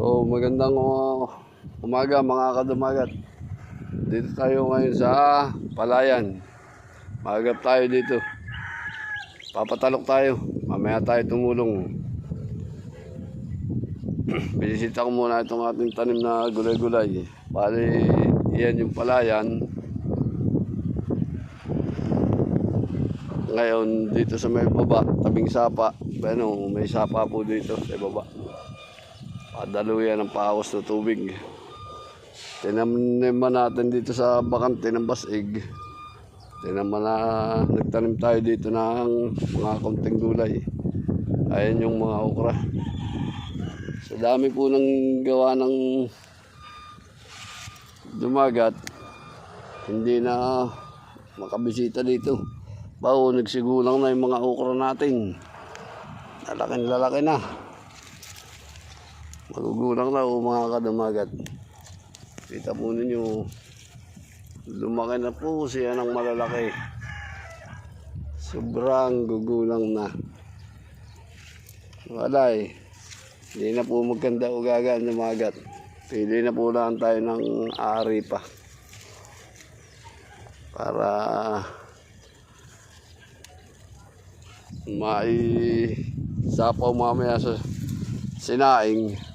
So magandang umaga mga kadumagat. Dito tayo ngayon sa Palayan. Magagap tayo dito. Papatalok tayo. Mamaya tayo tumulong. Binisita ko muna itong ating tanim na gulay-gulay. Bali, yan yung Palayan. Ngayon dito sa may baba, tabing sapa. May sapa po dito sa baba. Padaluyan ng pahawas na tubig. Tinaman natin dito sa bakante ng basig. Nagtanim tayo dito ng mga konting gulay. Ayan yung mga okra. Sa dami po ng gawa ng dumagat, hindi na makabisita dito. Nagsigulang na yung mga okra natin. Lalaki na. Magugulang na mga kadumagat. Kita po ninyo, lumaki na po siya ng malalaki. Sobrang gugulang na. Walay, hindi na po maganda ugaga ang dumagat. Pili na po lang tayo ng ari pa. Para sapaw mamaya sa sinaing.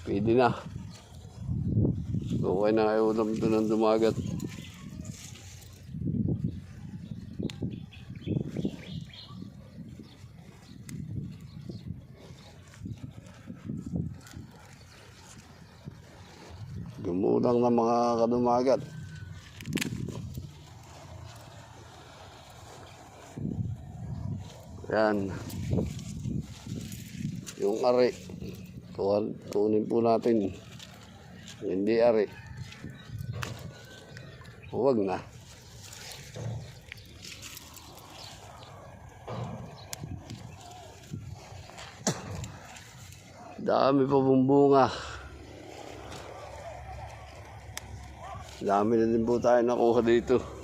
Pwede na. Okay na kayo ulam ito ng dumagat. Gumulang na mga kadumagat. Yan. Yung ari. Kunin po natin. Hindi ari. Huwag na. Dami pa bumbunga. Dami na din po tayo nakuha dito.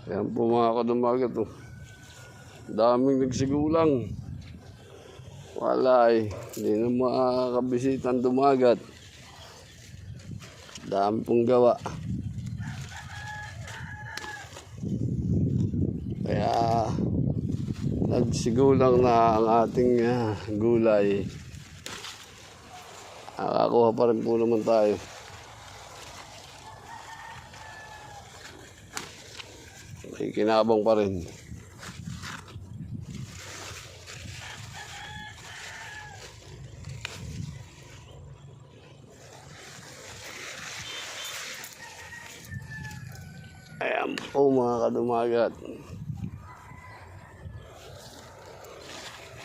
Ayan po mga kadumagat. Daming nagsigulang. Walay, hindi na makakabisita ang dumagat. Dami pong gawa. Kaya nagsigulang na ang ating gulay. Nakakuha pa rin po naman tayo. May kinabang pa rin. Ayan po mga kadumagat.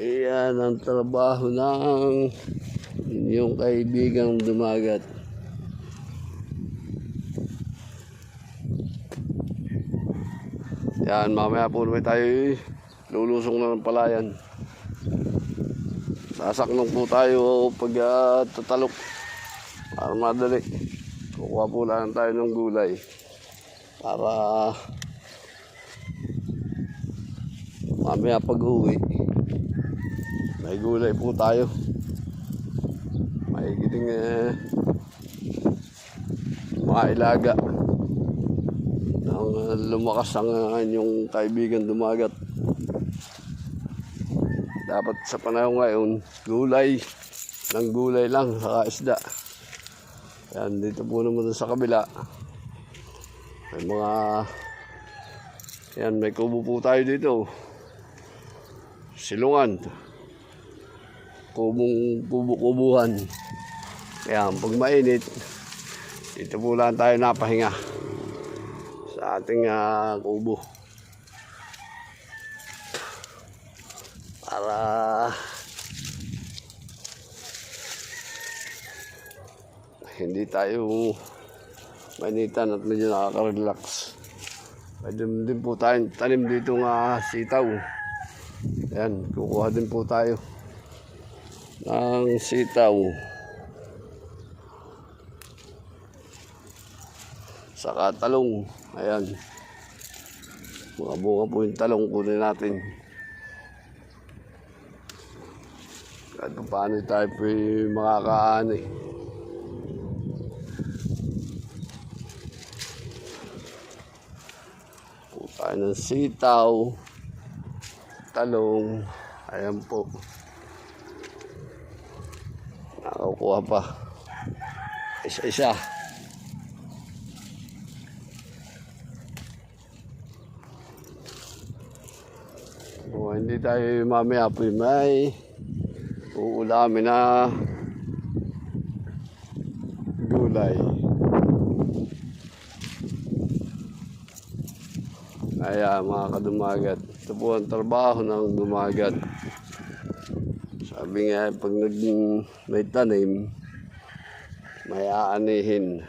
Iyan ang trabaho ng inyong kaibigang dumagat. Yan, mamaya po naman tayo lulusong na ng Palayan. Sasaknong po tayo pag tatalok para madali. Kukuha po lang tayo ng gulay para mamaya pag uwi may gulay po tayo. May giting mga ilaga. Lumakas ang inyong kaibigan dumagat. Dapat sa panahon ngayon, gulay lang, saka isda. Yan, dito po naman sa kabila. May may kubo po tayo dito. Silungan. Kubo-kubuhan. Kaya pag mainit, dito po lang tayo napahinga. Sa ating kubo para hindi tayo mainitan at medyo nakaka-relax. Pwede din po tayong tanim dito nga sitaw. Ayan, kukuha din po tayo ng sitaw. Saka talong. Ayan. Mga bunga po yung talong kunin natin. Kahit paano tayo po makakaani. Po tayo ng sitaw, talong. Ayan po. Nakakuha pa. Isa-isa. O, hindi tayo mamaya po may uulamin na gulay. Kaya mga kadumagat, ito po ang trabaho ng dumagat. Sabi nga, pag may tanim, may aanihin.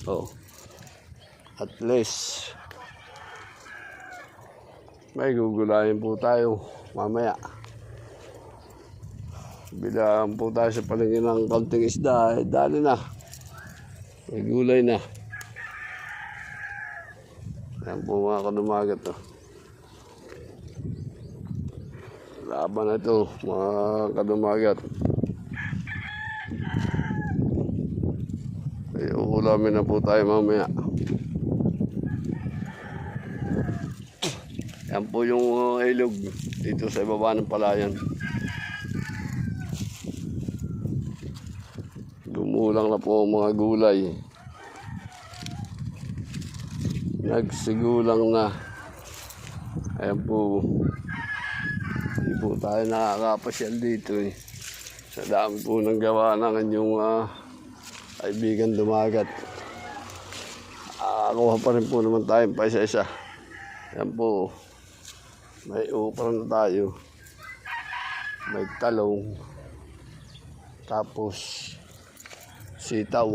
Oh, at least may gugulayin po tayo mamaya. Bilang po tayo sa palengke ng kaunting isda, dali na. May gulay na. Yan po mga kadumagat to. Laban na ito mga kadumagat. Ay, uulamin na po tayo mamaya. Yan po yung ilog dito sa ibaba ng palayan. Gumulang na po ang mga gulay. Nagsigulang na. Ayan po. Hindi po tayo nakakapasyal dito eh. Sa dami po ng gawa ng inyong kaibigan dumagat. Kuha pa rin po naman tayo pa isa-isa. Ayan po. May upra na tayo. May talong. Tapos sitaw.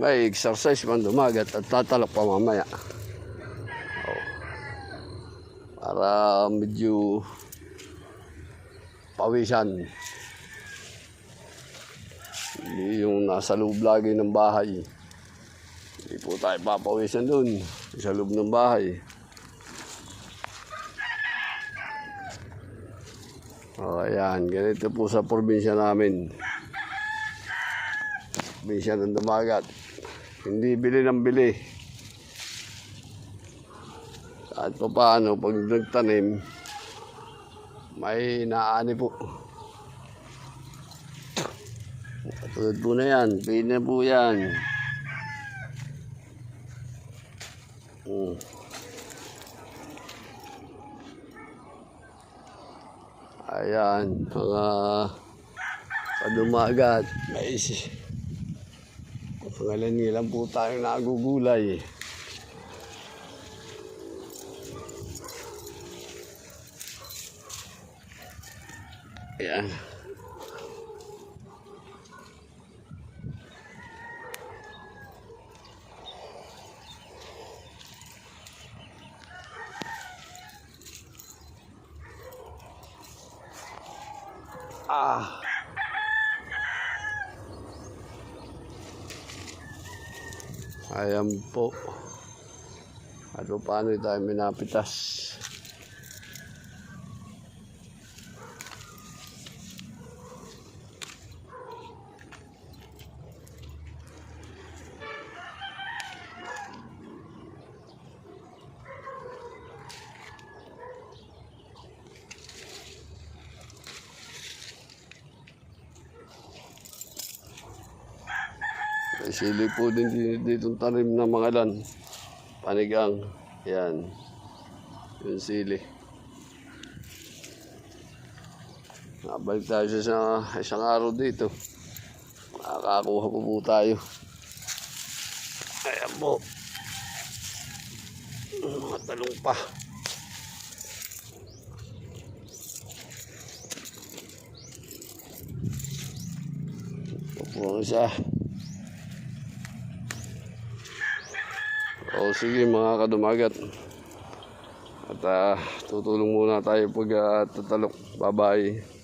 May exercise man dumagat at tatalak pa mamaya. Oh. Para medyo pawisan. Hindi yung nasa loob lagi ng bahay. Hindi po tayo papawisan dun sa loob ng bahay. O, ayan. Ganito po sa probinsya namin. Probinsya ng dumagat. Hindi bili ng bili. At paano, pag nagtanim, may naani po. Katulad po na yan. Pwede na po yan. Ayan, mga kadumagat. May pangalan-ngilan po tayong nagugulay. Ayan. Ayan po. At paano tayo minapitas. May sili po din dito tanim ng mga lan. Panigang. Yan. Yung sili. Nabalik tayo sa isang araw dito. Makakakuha po tayo. Ayan po. Mga talong pa. Yung isa. O sige mga kadumagat. At tutulong muna tayo pag tatalok. Bye-bye.